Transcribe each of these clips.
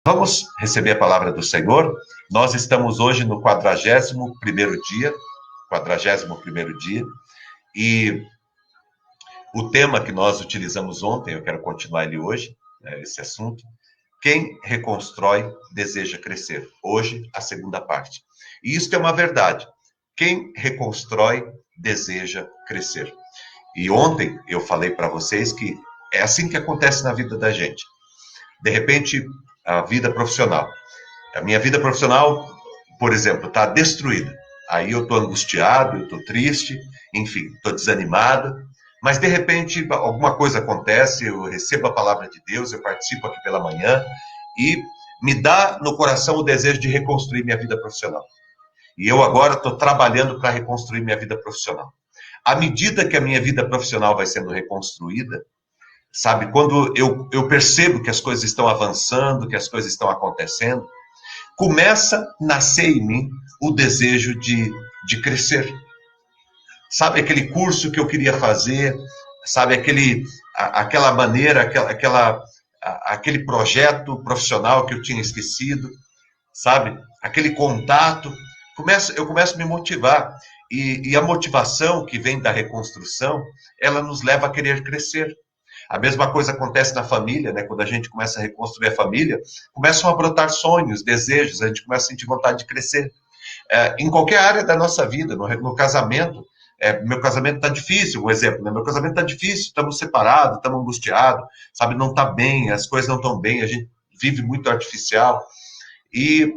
Vamos receber a palavra do Senhor. Nós estamos hoje no 41º dia, 41º dia, e o tema que nós utilizamos ontem, eu quero continuar ele hoje, esse assunto. Quem reconstrói deseja crescer. Hoje, a segunda parte. E isso é uma verdade. Quem reconstrói deseja crescer. E ontem eu falei para vocês que é assim que acontece na vida da gente. De repente, a vida profissional. A minha vida profissional, por exemplo, está destruída. Aí eu estou angustiado, eu estou triste, enfim, estou desanimado. Mas, de repente, alguma coisa acontece, eu recebo a palavra de Deus, eu participo aqui pela manhã e me dá no coração o desejo de reconstruir minha vida profissional. E eu agora estou trabalhando para reconstruir minha vida profissional. À medida que a minha vida profissional vai sendo reconstruída, sabe, quando eu percebo que as coisas estão avançando, que as coisas estão acontecendo, começa a nascer em mim o desejo de crescer. Sabe aquele curso que eu queria fazer, sabe aquela maneira, aquele projeto profissional que eu tinha esquecido, sabe? Aquele contato, eu começo a me motivar. E a motivação que vem da reconstrução, ela nos leva a querer crescer. A mesma coisa acontece na família, né? Quando a gente começa a reconstruir a família, começam a brotar sonhos, desejos, a gente começa a sentir vontade de crescer. Em qualquer área da nossa vida, no casamento, meu casamento está difícil, um exemplo, né? Meu casamento está difícil, estamos separados, estamos angustiados, sabe? Não está bem, as coisas não estão bem, a gente vive muito artificial. E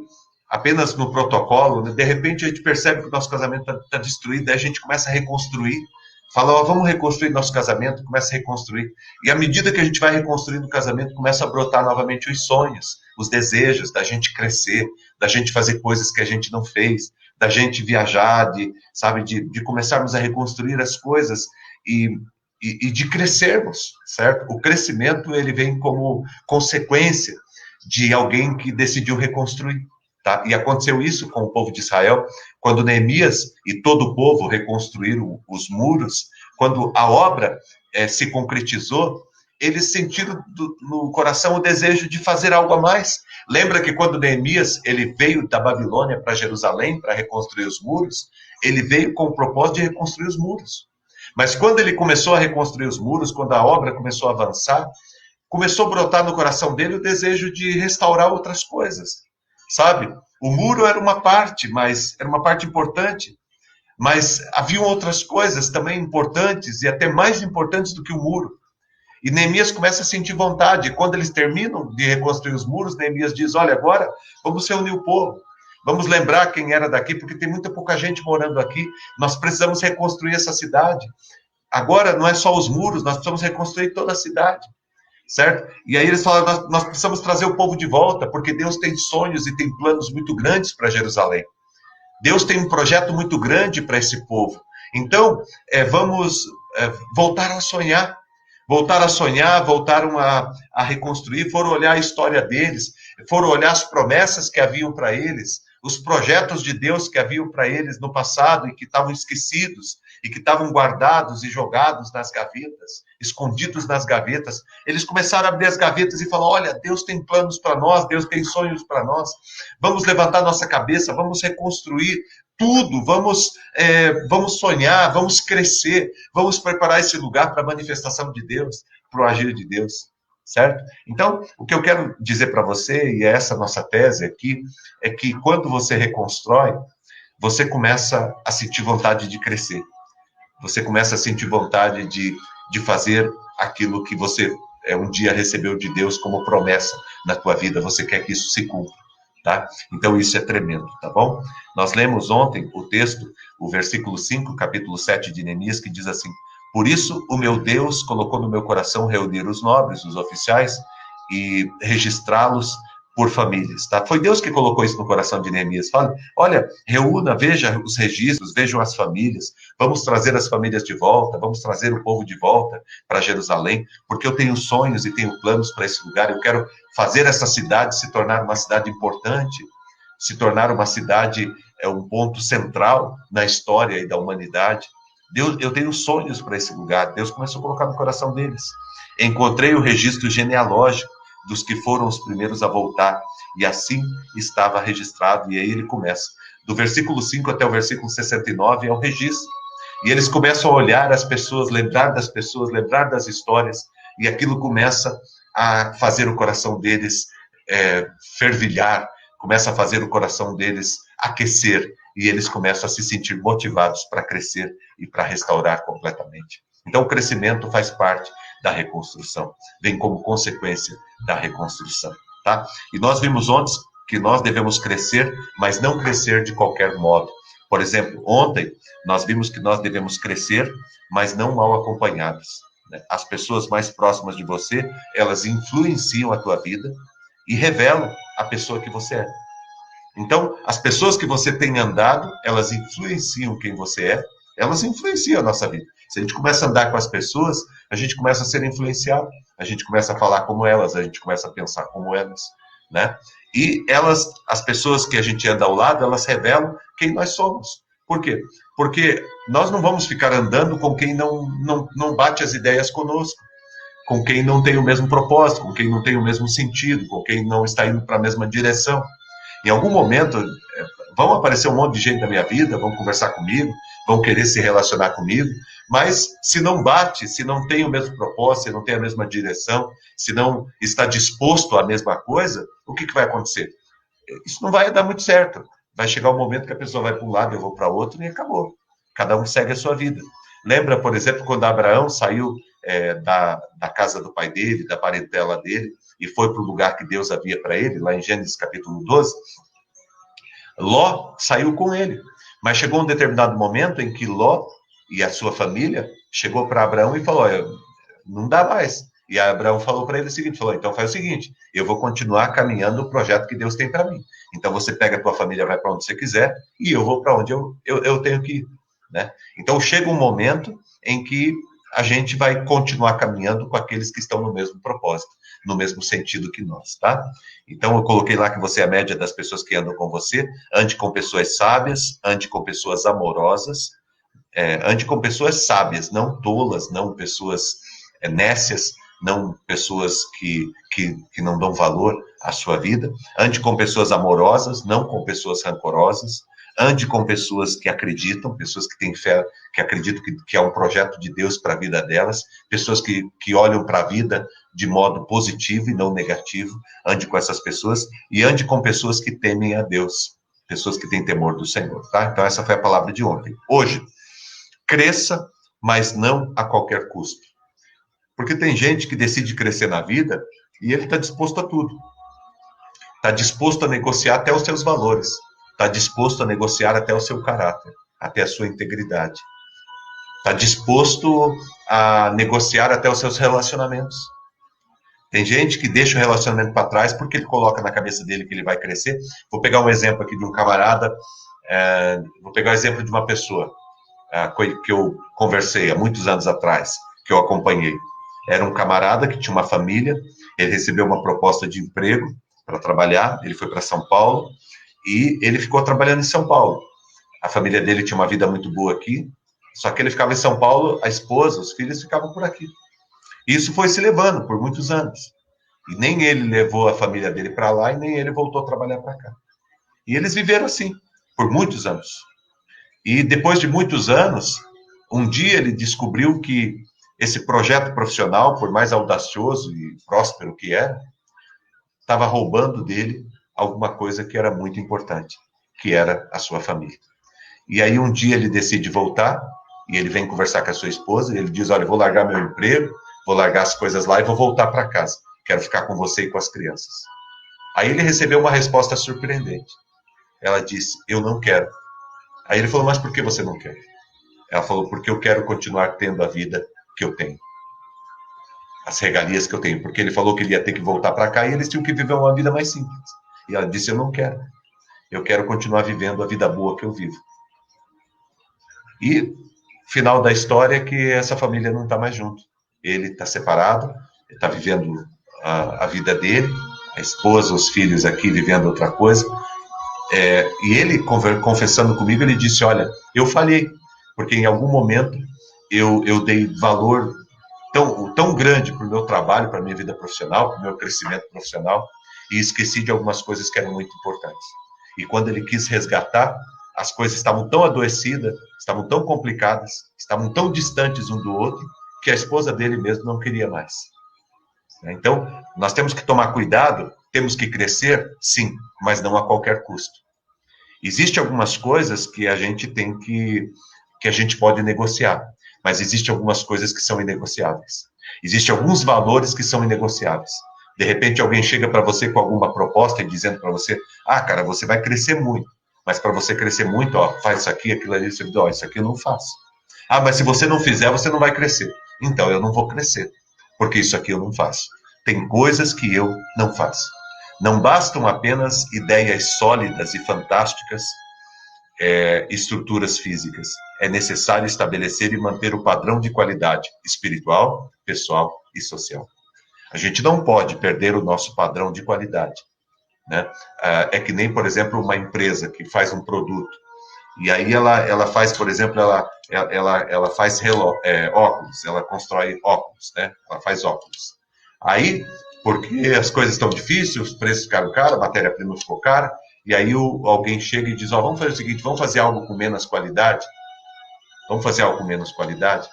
apenas no protocolo, né? De repente a gente percebe que o nosso casamento está destruído, aí a gente começa a reconstruir. Fala, ó, vamos reconstruir nosso casamento, começa a reconstruir. E à medida que a gente vai reconstruindo o casamento, começa a brotar novamente os sonhos, os desejos da gente crescer, da gente fazer coisas que a gente não fez, da gente viajar, de começarmos a reconstruir as coisas e de crescermos, certo? O crescimento, ele vem como consequência de alguém que decidiu reconstruir. Tá? E aconteceu isso com o povo de Israel, quando Neemias e todo o povo reconstruíram os muros, quando a obra se concretizou, eles sentiram no coração o desejo de fazer algo a mais. Lembra que quando Neemias ele veio da Babilônia para Jerusalém para reconstruir os muros, ele veio com o propósito de reconstruir os muros. Mas quando ele começou a reconstruir os muros, quando a obra começou a avançar, começou a brotar no coração dele o desejo de restaurar outras coisas. Sabe? O muro era uma parte, mas era uma parte importante. Mas haviam outras coisas também importantes e até mais importantes do que o muro. E Neemias começa a sentir vontade. Quando eles terminam de reconstruir os muros, Neemias diz, olha, agora vamos reunir o povo. Vamos lembrar quem era daqui, porque tem muita pouca gente morando aqui. Nós precisamos reconstruir essa cidade. Agora não é só os muros, nós precisamos reconstruir toda a cidade. Certo? E aí eles falam, nós precisamos trazer o povo de volta, porque Deus tem sonhos e tem planos muito grandes para Jerusalém. Deus tem um projeto muito grande para esse povo. Então, vamos voltar a sonhar. Voltaram a reconstruir, foram olhar a história deles, foram olhar as promessas que haviam para eles, os projetos de Deus que haviam para eles no passado e que estavam esquecidos, e que estavam guardados e jogados nas gavetas, escondidos nas gavetas. Eles começaram a abrir as gavetas e falar, olha, Deus tem planos para nós, Deus tem sonhos para nós, vamos levantar nossa cabeça, vamos reconstruir tudo, vamos sonhar, vamos crescer, vamos preparar esse lugar para a manifestação de Deus, para o agir de Deus, certo? Então, o que eu quero dizer para você, e é essa nossa tese aqui, é que quando você reconstrói, você começa a sentir vontade de crescer. Você começa a sentir vontade de fazer aquilo que você um dia recebeu de Deus como promessa na tua vida. Você quer que isso se cumpra, tá? Então, isso é tremendo, tá bom? Nós lemos ontem o texto, o versículo 5, capítulo 7 de Neemias, que diz assim, por isso o meu Deus colocou no meu coração reunir os nobres, os oficiais, e registrá-los por famílias, tá? Foi Deus que colocou isso no coração de Neemias. Fala, olha, reúna, veja os registros, vejam as famílias, vamos trazer as famílias de volta, vamos trazer o povo de volta para Jerusalém, porque eu tenho sonhos e tenho planos para esse lugar, eu quero fazer essa cidade se tornar uma cidade importante, se tornar uma cidade, um ponto central na história e da humanidade. Deus, eu tenho sonhos para esse lugar, Deus começou a colocar no coração deles. Encontrei o registro genealógico dos que foram os primeiros a voltar. E assim estava registrado, e aí ele começa. Do versículo 5 até o versículo 69 é o registro. E eles começam a olhar as pessoas, lembrar das pessoas, lembrar das histórias, e aquilo começa a fazer o coração deles fervilhar, começa a fazer o coração deles aquecer, e eles começam a se sentir motivados para crescer e para restaurar completamente. Então, o crescimento faz parte da reconstrução, vem como consequência da reconstrução, tá? E nós vimos ontem que nós devemos crescer, mas não crescer de qualquer modo. Por exemplo, ontem nós vimos que nós devemos crescer, mas não mal acompanhados. As pessoas mais próximas de você, elas influenciam a tua vida e revelam a pessoa que você é. Então, as pessoas que você tem andado, elas influenciam quem você é, elas influenciam a nossa vida. Se a gente começa a andar com as pessoas, a gente começa a ser influenciado, a gente começa a falar como elas, a gente começa a pensar como elas, né? E elas, as pessoas que a gente anda ao lado, elas revelam quem nós somos. Por quê? Porque nós não vamos ficar andando com quem não bate as ideias conosco, com quem não tem o mesmo propósito, com quem não tem o mesmo sentido, com quem não está indo para a mesma direção. Em algum momento, vão aparecer um monte de gente na minha vida, vão conversar comigo, vão querer se relacionar comigo, mas se não bate, se não tem o mesmo propósito, se não tem a mesma direção, se não está disposto à mesma coisa, o que vai acontecer? Isso não vai dar muito certo. Vai chegar um momento que a pessoa vai para um lado, eu vou para outro e acabou. Cada um segue a sua vida. Lembra, por exemplo, quando Abraão saiu da casa do pai dele, da parentela dele, e foi para o lugar que Deus havia para ele, lá em Gênesis capítulo 12, Ló saiu com ele. Mas chegou um determinado momento em que Ló e a sua família chegou para Abraão e falou, não dá mais. E Abraão falou para ele o seguinte, falou, então faz o seguinte, eu vou continuar caminhando o projeto que Deus tem para mim. Então você pega a tua família, vai para onde você quiser, e eu vou para onde eu tenho que ir. Né? Então chega um momento em que a gente vai continuar caminhando com aqueles que estão no mesmo propósito, no mesmo sentido que nós, tá? Então eu coloquei lá que você é a média das pessoas que andam com você, ande com pessoas sábias, ande com pessoas amorosas, ande com pessoas sábias, não tolas, não pessoas nécias, não pessoas que não dão valor à sua vida, ande com pessoas amorosas, não com pessoas rancorosas, ande com pessoas que acreditam, pessoas que têm fé, que acreditam que é um projeto de Deus para a vida delas, pessoas que olham para a vida de modo positivo e não negativo, ande com essas pessoas, e ande com pessoas que temem a Deus, pessoas que têm temor do Senhor, tá? Então essa foi a palavra de ontem. Hoje, cresça, mas não a qualquer custo. Porque tem gente que decide crescer na vida e ele está disposto a tudo. Está disposto a negociar até os seus valores. Está disposto a negociar até o seu caráter, até a sua integridade. Está disposto a negociar até os seus relacionamentos. Tem gente que deixa o relacionamento para trás porque ele coloca na cabeça dele que ele vai crescer. Vou pegar um exemplo aqui de um camarada, vou pegar o exemplo de uma pessoa que eu conversei há muitos anos atrás, que eu acompanhei. Era um camarada que tinha uma família, ele recebeu uma proposta de emprego para trabalhar, ele foi para São Paulo, e ele ficou trabalhando em São Paulo. A família dele tinha uma vida muito boa aqui, só que ele ficava em São Paulo, a esposa, os filhos ficavam por aqui. Isso foi se levando por muitos anos. E nem ele levou a família dele para lá, e nem ele voltou a trabalhar para cá. E eles viveram assim, por muitos anos. E depois de muitos anos, um dia ele descobriu que esse projeto profissional, por mais audacioso e próspero que era, estava roubando dele alguma coisa que era muito importante, que era a sua família. E aí um dia ele decide voltar, e ele vem conversar com a sua esposa, e ele diz, olha, eu vou largar meu emprego, vou largar as coisas lá e vou voltar para casa. Quero ficar com você e com as crianças. Aí ele recebeu uma resposta surpreendente. Ela disse, eu não quero. Aí ele falou, mas por que você não quer? Ela falou, porque eu quero continuar tendo a vida que eu tenho. As regalias que eu tenho. Porque ele falou que ele ia ter que voltar para cá e eles tinham que viver uma vida mais simples. E ela disse, eu não quero. Eu quero continuar vivendo a vida boa que eu vivo. E final da história é que essa família não está mais junto. Ele está separado, está vivendo a vida dele, a esposa, os filhos aqui vivendo outra coisa. E ele, confessando comigo, ele disse, olha, eu falhei, porque em algum momento eu dei valor tão grande para o meu trabalho, para a minha vida profissional, para o meu crescimento profissional, e esqueci de algumas coisas que eram muito importantes. E quando ele quis resgatar, as coisas estavam tão adoecidas, estavam tão complicadas, estavam tão distantes um do outro, que a esposa dele mesmo não queria mais. Então, nós temos que tomar cuidado, temos que crescer, sim, mas não a qualquer custo. Existem algumas coisas que a gente tem que a gente pode negociar, mas existem algumas coisas que são inegociáveis. Existem alguns valores que são inegociáveis. De repente, alguém chega para você com alguma proposta e dizendo para você, cara, você vai crescer muito, mas para você crescer muito, faz isso aqui, aquilo ali, você diz, isso aqui eu não faço. Mas se você não fizer, você não vai crescer. Então, eu não vou crescer, porque isso aqui eu não faço. Tem coisas que eu não faço. Não bastam apenas ideias sólidas e fantásticas, estruturas físicas. É necessário estabelecer e manter o padrão de qualidade espiritual, pessoal e social. A gente não pode perder o nosso padrão de qualidade, né? É que nem, por exemplo, uma empresa que faz um produto, e aí ela faz, por exemplo, ela faz óculos, ela constrói óculos, né? Ela faz óculos. Aí, porque as coisas estão difíceis, os preços ficaram caros, a matéria-prima ficou cara, e aí alguém chega e diz, vamos fazer o seguinte, vamos fazer algo com menos qualidade? Vamos fazer algo com menos qualidade?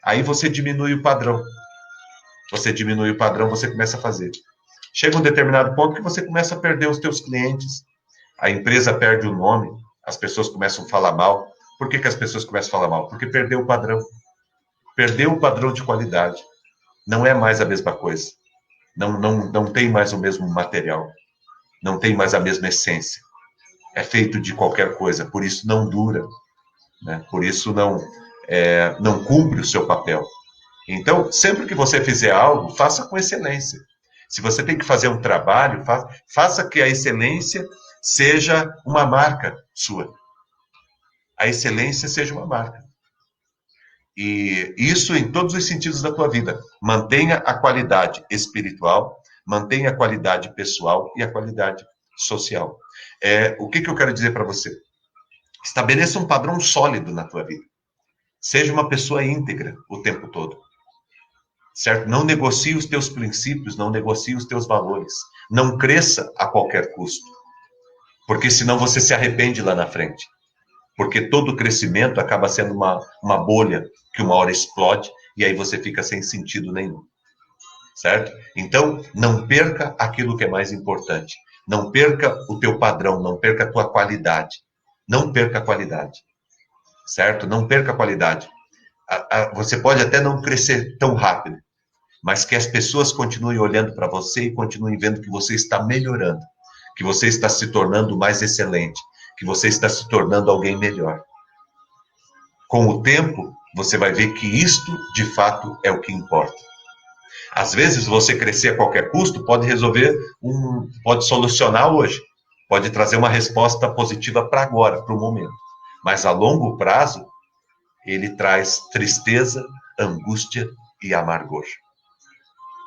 Aí você diminui o padrão. Você diminui o padrão, você começa a fazer. Chega um determinado ponto que você começa a perder os teus clientes, a empresa perde o nome, as pessoas começam a falar mal. Por que as pessoas começam a falar mal? Porque perdeu o padrão. Perdeu o padrão de qualidade. Não é mais a mesma coisa. Não tem mais o mesmo material. Não tem mais a mesma essência. É feito de qualquer coisa, por isso não dura, né? Por isso não cumpre o seu papel. Então, sempre que você fizer algo, faça com excelência. Se você tem que fazer um trabalho, faça que a excelência seja uma marca sua. A excelência seja uma marca. E isso em todos os sentidos da tua vida. Mantenha a qualidade espiritual, mantenha a qualidade pessoal e a qualidade social. O que eu quero dizer para você? Estabeleça um padrão sólido na tua vida. Seja uma pessoa íntegra o tempo todo. Certo? Não negocie os teus princípios, não negocie os teus valores. Não cresça a qualquer custo. Porque senão você se arrepende lá na frente. Porque todo crescimento acaba sendo uma bolha que uma hora explode e aí você fica sem sentido nenhum. Certo? Então, não perca aquilo que é mais importante. Não perca o teu padrão, não perca a tua qualidade. Não perca a qualidade. Certo? Não perca a qualidade. Você pode até não crescer tão rápido, mas que as pessoas continuem olhando para você e continuem vendo que você está melhorando, que você está se tornando mais excelente, que você está se tornando alguém melhor. Com o tempo, você vai ver que isto, de fato, é o que importa. Às vezes, você crescer a qualquer custo pode solucionar hoje, pode trazer uma resposta positiva para agora, para o momento. Mas a longo prazo, ele traz tristeza, angústia e amargor.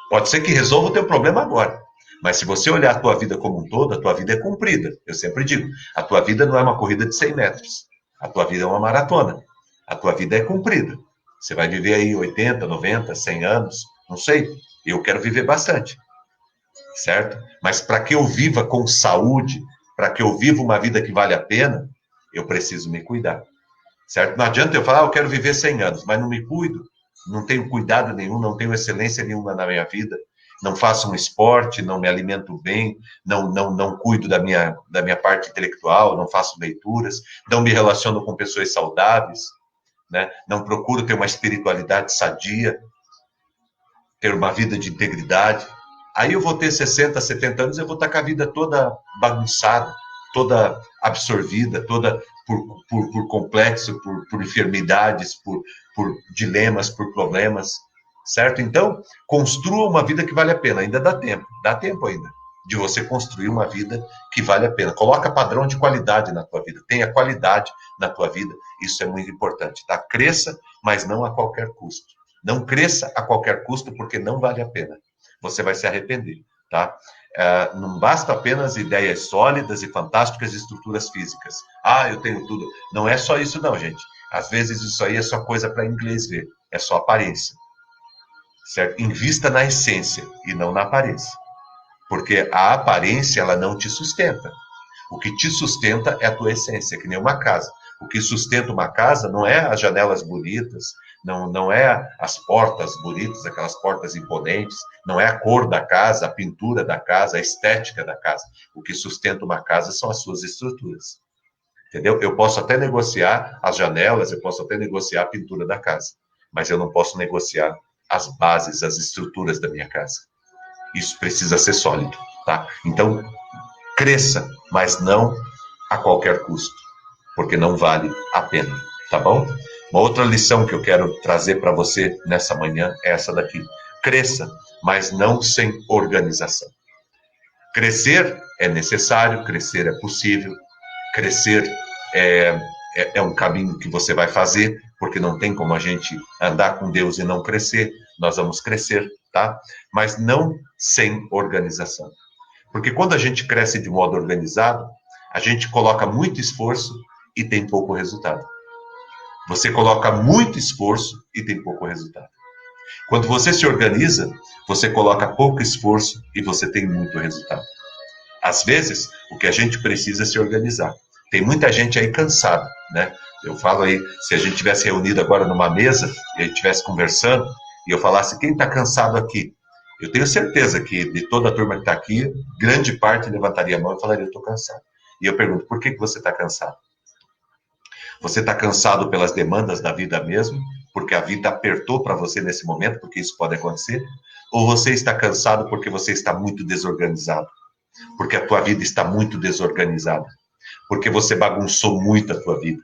Pode ser que resolva o teu problema agora, mas se você olhar a tua vida como um todo, a tua vida é cumprida. Eu sempre digo, a tua vida não é uma corrida de 100 metros. A tua vida é uma maratona. A tua vida é cumprida. Você vai viver aí 80, 90, 100 anos, não sei. Eu quero viver bastante, certo? Mas para que eu viva com saúde, para que eu viva uma vida que vale a pena, eu preciso me cuidar, certo? Não adianta eu falar, eu quero viver 100 anos, mas não me cuido, não tenho cuidado nenhum, não tenho excelência nenhuma na minha vida, não faço um esporte, não me alimento bem, não cuido da minha parte intelectual, não faço leituras, não me relaciono com pessoas saudáveis, né? Não procuro ter uma espiritualidade sadia, ter uma vida de integridade. Aí eu vou ter 60, 70 anos, eu vou estar com a vida toda bagunçada, toda absorvida, toda por complexo, por enfermidades, por dilemas, por problemas, certo? Então, construa uma vida que vale a pena. Ainda dá tempo ainda de você construir uma vida que vale a pena. Coloca padrão de qualidade na tua vida, tenha qualidade na tua vida, isso é muito importante, tá? Cresça, mas não a qualquer custo. Não cresça a qualquer custo, porque não vale a pena. Você vai se arrepender, tá? Não basta apenas ideias sólidas e fantásticas de estruturas físicas. Eu tenho tudo. Não é só isso não, gente. Às vezes isso aí é só coisa para inglês ver. É só aparência. Certo? Invista na essência e não na aparência. Porque a aparência, ela não te sustenta. O que te sustenta é a tua essência, que nem uma casa. O que sustenta uma casa não é as janelas bonitas, não é as portas bonitas, aquelas portas imponentes, não é a cor da casa, a pintura da casa, a estética da casa. O que sustenta uma casa são as suas estruturas. Entendeu? Eu posso até negociar as janelas, eu posso até negociar a pintura da casa, mas eu não posso negociar as bases, as estruturas da minha casa. Isso precisa ser sólido, tá? Então, cresça, mas não a qualquer custo, porque não vale a pena, tá bom? Uma outra lição que eu quero trazer para você nessa manhã é essa daqui. Cresça, mas não sem organização. Crescer é necessário, crescer é possível, crescer é um caminho que você vai fazer, porque não tem como a gente andar com Deus e não crescer, nós vamos crescer, tá? Mas não sem organização. Porque quando a gente cresce de modo organizado, a gente coloca muito esforço e tem pouco resultado. Você coloca muito esforço e tem pouco resultado. Quando você se organiza, você coloca pouco esforço e você tem muito resultado. Às vezes, o que a gente precisa é se organizar. Tem muita gente aí cansada, né? Eu falo aí, se a gente tivesse reunido agora numa mesa e a gente estivesse conversando e eu falasse, quem está cansado aqui? Eu tenho certeza que de toda a turma que está aqui, grande parte levantaria a mão e falaria, eu estou cansado. E eu pergunto, por que você está cansado? Você está cansado pelas demandas da vida mesmo? Porque a vida apertou para você nesse momento, porque isso pode acontecer? Ou você está cansado porque você está muito desorganizado? Porque a tua vida está muito desorganizada? Porque você bagunçou muito a tua vida?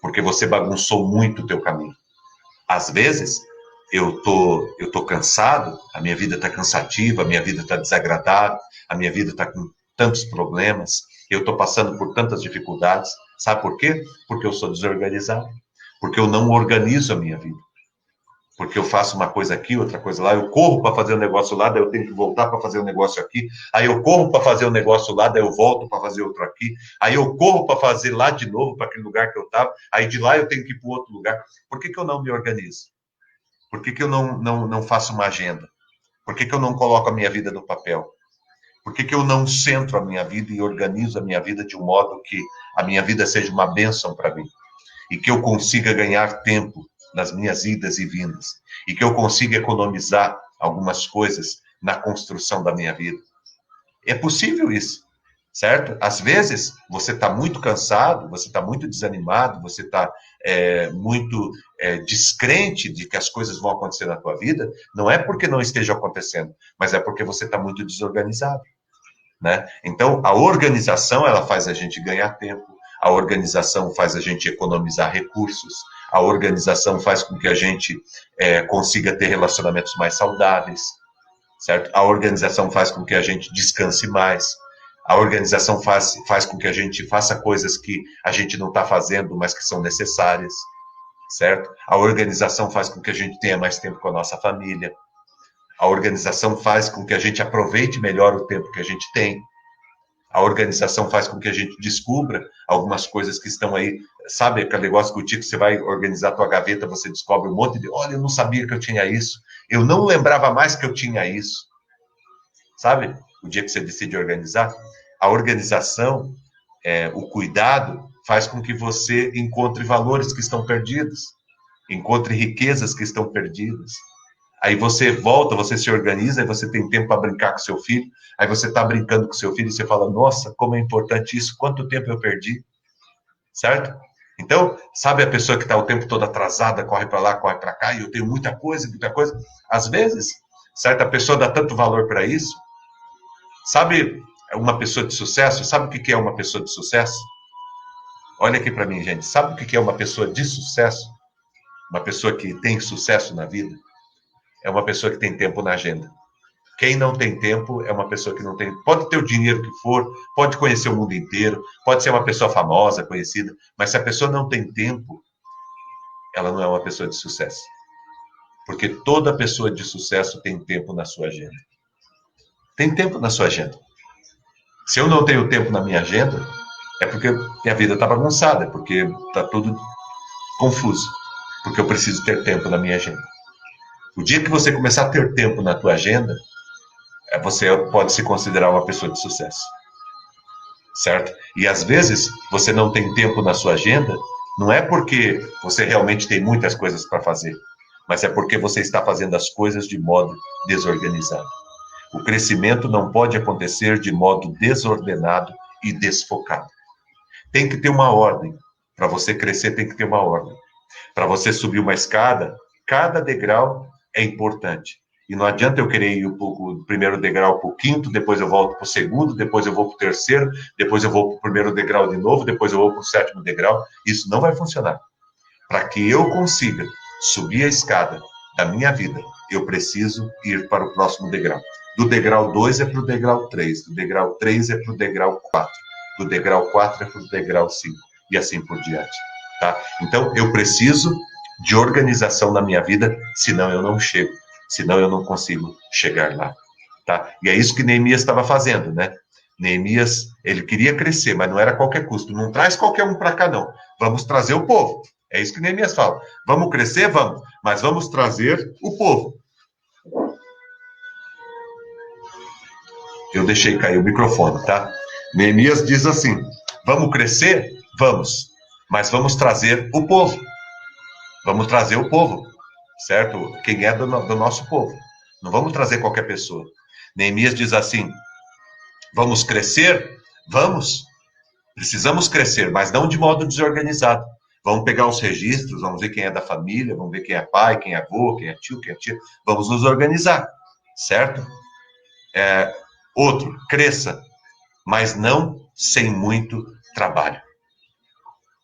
Porque você bagunçou muito o teu caminho? Às vezes, eu tô cansado, a minha vida está cansativa, a minha vida está desagradável, a minha vida está com tantos problemas, eu estou passando por tantas dificuldades. Sabe por quê? Porque eu sou desorganizado. Porque eu não organizo a minha vida. Porque eu faço uma coisa aqui, outra coisa lá, eu corro para fazer um negócio lá, daí eu tenho que voltar para fazer um negócio aqui, aí eu corro para fazer um negócio lá, daí eu volto para fazer outro aqui, aí eu corro para fazer lá de novo, para aquele lugar que eu estava, aí de lá eu tenho que ir para outro lugar. Por que eu não me organizo? Por que eu não faço uma agenda? Por que eu não coloco a minha vida no papel? Por que eu não centro a minha vida e organizo a minha vida de um modo que a minha vida seja uma bênção para mim? E que eu consiga ganhar tempo nas minhas idas e vindas. E que eu consiga economizar algumas coisas na construção da minha vida. É possível isso, certo? Às vezes, você está muito cansado, você está muito desanimado, você está muito descrente de que as coisas vão acontecer na tua vida, não é porque não esteja acontecendo, mas é porque você está muito desorganizado, né? Então, a organização, ela faz a gente ganhar tempo, a organização faz a gente economizar recursos, a organização faz com que a gente consiga ter relacionamentos mais saudáveis, certo? A organização faz com que a gente descanse mais, a organização faz com que a gente faça coisas que a gente não está fazendo, mas que são necessárias, certo? A organização faz com que a gente tenha mais tempo com a nossa família, a organização faz com que a gente aproveite melhor o tempo que a gente tem. A organização faz com que a gente descubra algumas coisas que estão aí. Sabe aquele negócio que o Tico, você vai organizar a tua gaveta, você descobre um monte de... Olha, eu não sabia que eu tinha isso. Eu não lembrava mais que eu tinha isso. Sabe? O dia que você decide organizar. A organização, o cuidado, faz com que você encontre valores que estão perdidos. Encontre riquezas que estão perdidas. Aí você volta, você se organiza, aí você tem tempo para brincar com seu filho, aí você está brincando com seu filho e você fala, nossa, como é importante isso, quanto tempo eu perdi, certo? Então, sabe a pessoa que está o tempo todo atrasada, corre para lá, corre para cá, e eu tenho muita coisa, às vezes, certa pessoa dá tanto valor para isso, sabe uma pessoa de sucesso, sabe o que é uma pessoa de sucesso? Olha aqui para mim, gente, sabe o que é uma pessoa de sucesso? Uma pessoa que tem sucesso na vida? É uma pessoa que tem tempo na agenda. Quem não tem tempo é uma pessoa que não tem... Pode ter o dinheiro que for, pode conhecer o mundo inteiro, pode ser uma pessoa famosa, conhecida, mas se a pessoa não tem tempo, ela não é uma pessoa de sucesso. Porque toda pessoa de sucesso tem tempo na sua agenda. Tem tempo na sua agenda. Se eu não tenho tempo na minha agenda, é porque minha vida está bagunçada, é porque está tudo confuso. Porque eu preciso ter tempo na minha agenda. O dia que você começar a ter tempo na tua agenda, você pode se considerar uma pessoa de sucesso, certo? E às vezes você não tem tempo na sua agenda, não é porque você realmente tem muitas coisas para fazer, mas é porque você está fazendo as coisas de modo desorganizado. O crescimento não pode acontecer de modo desordenado e desfocado. Tem que ter uma ordem. Para você crescer, tem que ter uma ordem. Para você subir uma escada, cada degrau é importante. E não adianta eu querer ir o primeiro degrau para o quinto, depois eu volto para o segundo, depois eu vou para o terceiro, depois eu vou para o primeiro degrau de novo, depois eu vou para o sétimo degrau. Isso não vai funcionar. Para que eu consiga subir a escada da minha vida, eu preciso ir para o próximo degrau. Do degrau 2 é para o degrau 3, do degrau 3 é para o degrau 4, do degrau 4 é para o degrau 5, e assim por diante. Tá? Então, eu preciso de organização na minha vida, senão eu não chego, senão eu não consigo chegar lá. Tá? E é isso que Neemias estava fazendo, né? Neemias, ele queria crescer, mas não era a qualquer custo. Não traz qualquer um para cá, não. Vamos trazer o povo. É isso que Neemias fala. Vamos crescer? Vamos. Mas vamos trazer o povo. Eu deixei cair o microfone, tá? Neemias diz assim, vamos crescer? Vamos. Mas vamos trazer o povo. Vamos trazer o povo, certo? Quem é do nosso povo. Não vamos trazer qualquer pessoa. Neemias diz assim, vamos crescer? Vamos. Precisamos crescer, mas não de modo desorganizado. Vamos pegar os registros, vamos ver quem é da família, vamos ver quem é pai, quem é avô, quem é tio, quem é tia. Vamos nos organizar, certo? Outro, cresça, mas não sem muito trabalho,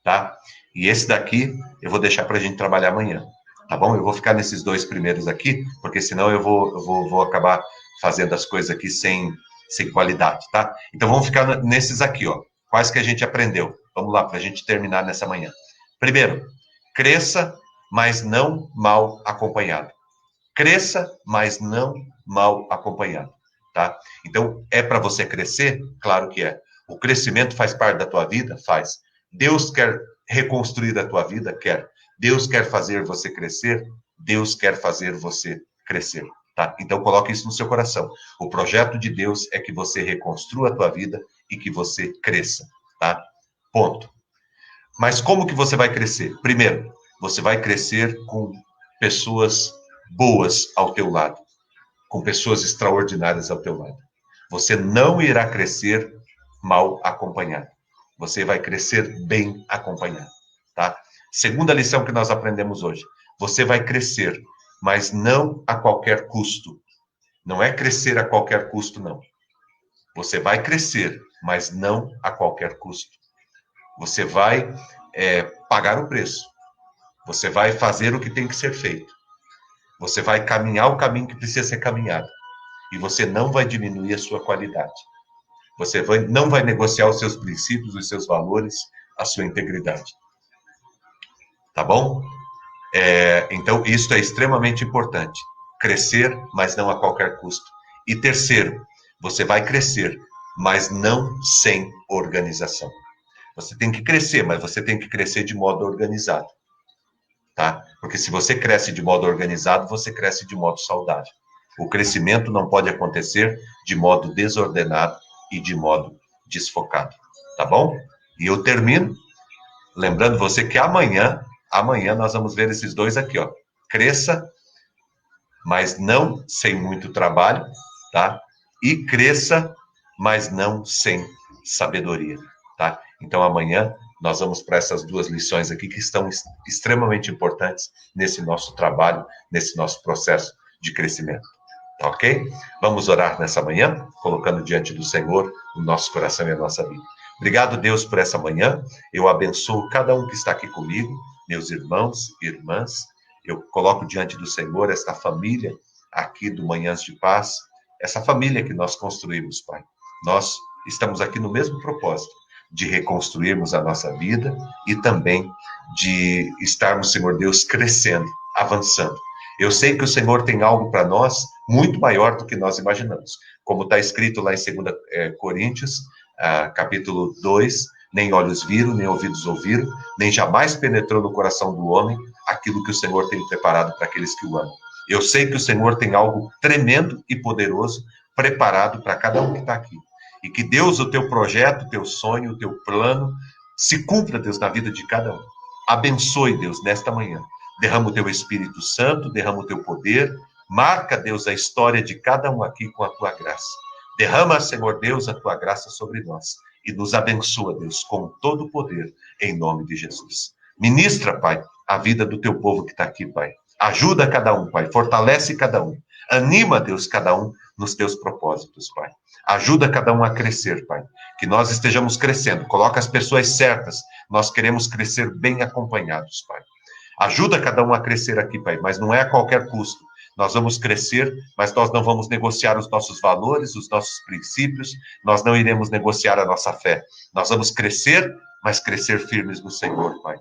tá? E esse daqui eu vou deixar para a gente trabalhar amanhã, tá bom? Eu vou ficar nesses dois primeiros aqui, porque senão eu vou acabar fazendo as coisas aqui sem qualidade, tá? Então vamos ficar nesses aqui, ó. Quais que a gente aprendeu? Vamos lá, para a gente terminar nessa manhã. Primeiro, cresça, mas não mal acompanhado. Cresça, mas não mal acompanhado, tá? Então, é para você crescer? Claro que é. O crescimento faz parte da tua vida? Faz. Deus quer reconstruir a tua vida? Quer. Deus quer fazer você crescer? Deus quer fazer você crescer, tá? Então, coloque isso no seu coração. O projeto de Deus é que você reconstrua a tua vida e que você cresça, tá? Ponto. Mas como que você vai crescer? Primeiro, você vai crescer com pessoas boas ao teu lado, com pessoas extraordinárias ao teu lado. Você não irá crescer mal acompanhado. Você vai crescer bem acompanhado, tá? Segunda lição que nós aprendemos hoje. Você vai crescer, mas não a qualquer custo. Não é crescer a qualquer custo, não. Você vai crescer, mas não a qualquer custo. Você vai pagar o preço. Você vai fazer o que tem que ser feito. Você vai caminhar o caminho que precisa ser caminhado. E você não vai diminuir a sua qualidade. Você não vai negociar os seus princípios, os seus valores, a sua integridade. Tá bom? Então, isso é extremamente importante. Crescer, mas não a qualquer custo. E terceiro, você vai crescer, mas não sem organização. Você tem que crescer, mas você tem que crescer de modo organizado. Tá? Porque se você cresce de modo organizado, você cresce de modo saudável. O crescimento não pode acontecer de modo desordenado e de modo desfocado. Tá bom? E eu termino lembrando você que amanhã nós vamos ver esses dois aqui, ó. Cresça, mas não sem muito trabalho, tá? E cresça, mas não sem sabedoria, tá? Então amanhã nós vamos para essas duas lições aqui que estão extremamente importantes nesse nosso trabalho, nesse nosso processo de crescimento. Tá ok? Vamos orar nessa manhã, colocando diante do Senhor o nosso coração e a nossa vida. Obrigado, Deus, por essa manhã. Eu abençoo cada um que está aqui comigo, meus irmãos e irmãs. Eu coloco diante do Senhor esta família aqui do Manhãs de Paz, essa família que nós construímos, Pai. Nós estamos aqui no mesmo propósito, de reconstruirmos a nossa vida e também de estarmos, Senhor Deus, crescendo, avançando. Eu sei que o Senhor tem algo para nós muito maior do que nós imaginamos. Como está escrito lá em 2 Coríntios, capítulo 2, nem olhos viram, nem ouvidos ouviram, nem jamais penetrou no coração do homem aquilo que o Senhor tem preparado para aqueles que o amam. Eu sei que o Senhor tem algo tremendo e poderoso preparado para cada um que está aqui. E que Deus, o teu projeto, o teu sonho, o teu plano, se cumpra, Deus, na vida de cada um. Abençoe, Deus, nesta manhã. Derrama o teu Espírito Santo, derrama o teu poder. Marca, Deus, a história de cada um aqui com a tua graça. Derrama, Senhor Deus, a tua graça sobre nós. E nos abençoa, Deus, com todo o poder, em nome de Jesus. Ministra, Pai, a vida do teu povo que está aqui, Pai. Ajuda cada um, Pai. Fortalece cada um. Anima, Deus, cada um nos teus propósitos, Pai. Ajuda cada um a crescer, Pai. Que nós estejamos crescendo. Coloca as pessoas certas. Nós queremos crescer bem acompanhados, Pai. Ajuda cada um a crescer aqui, Pai, mas não é a qualquer custo. Nós vamos crescer, mas nós não vamos negociar os nossos valores, os nossos princípios, nós não iremos negociar a nossa fé. Nós vamos crescer, mas crescer firmes no Senhor, Pai.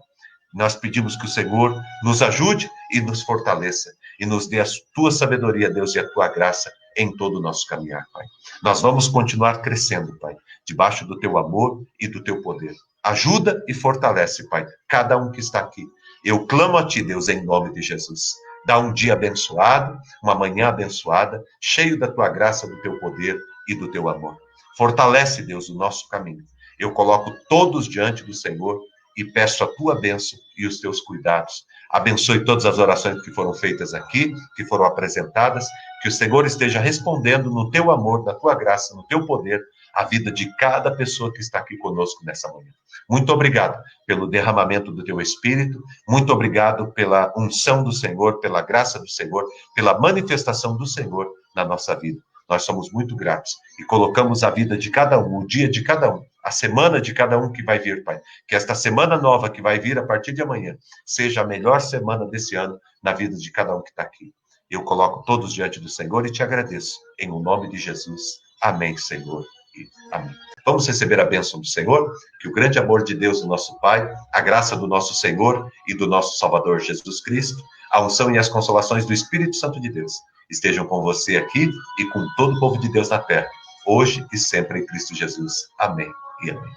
Nós pedimos que o Senhor nos ajude e nos fortaleça, e nos dê a tua sabedoria, Deus, e a tua graça em todo o nosso caminhar, Pai. Nós vamos continuar crescendo, Pai, debaixo do teu amor e do teu poder. Ajuda e fortalece, Pai, cada um que está aqui. Eu clamo a ti, Deus, em nome de Jesus. Dá um dia abençoado, uma manhã abençoada, cheio da tua graça, do teu poder e do teu amor. Fortalece, Deus, o nosso caminho. Eu coloco todos diante do Senhor e peço a tua bênção e os teus cuidados. Abençoe todas as orações que foram feitas aqui, que foram apresentadas, que o Senhor esteja respondendo no teu amor, na tua graça, no teu poder, a vida de cada pessoa que está aqui conosco nessa manhã. Muito obrigado pelo derramamento do teu Espírito, muito obrigado pela unção do Senhor, pela graça do Senhor, pela manifestação do Senhor na nossa vida. Nós somos muito gratos e colocamos a vida de cada um, o dia de cada um, a semana de cada um que vai vir, Pai. Que esta semana nova que vai vir a partir de amanhã seja a melhor semana desse ano na vida de cada um que está aqui. Eu coloco todos diante do Senhor e te agradeço. Em o nome de Jesus. Amém, Senhor. E amém. Vamos receber a bênção do Senhor, que o grande amor de Deus, o nosso Pai, a graça do nosso Senhor e do nosso Salvador Jesus Cristo, a unção e as consolações do Espírito Santo de Deus estejam com você aqui e com todo o povo de Deus na terra, hoje e sempre em Cristo Jesus. Amém e amém.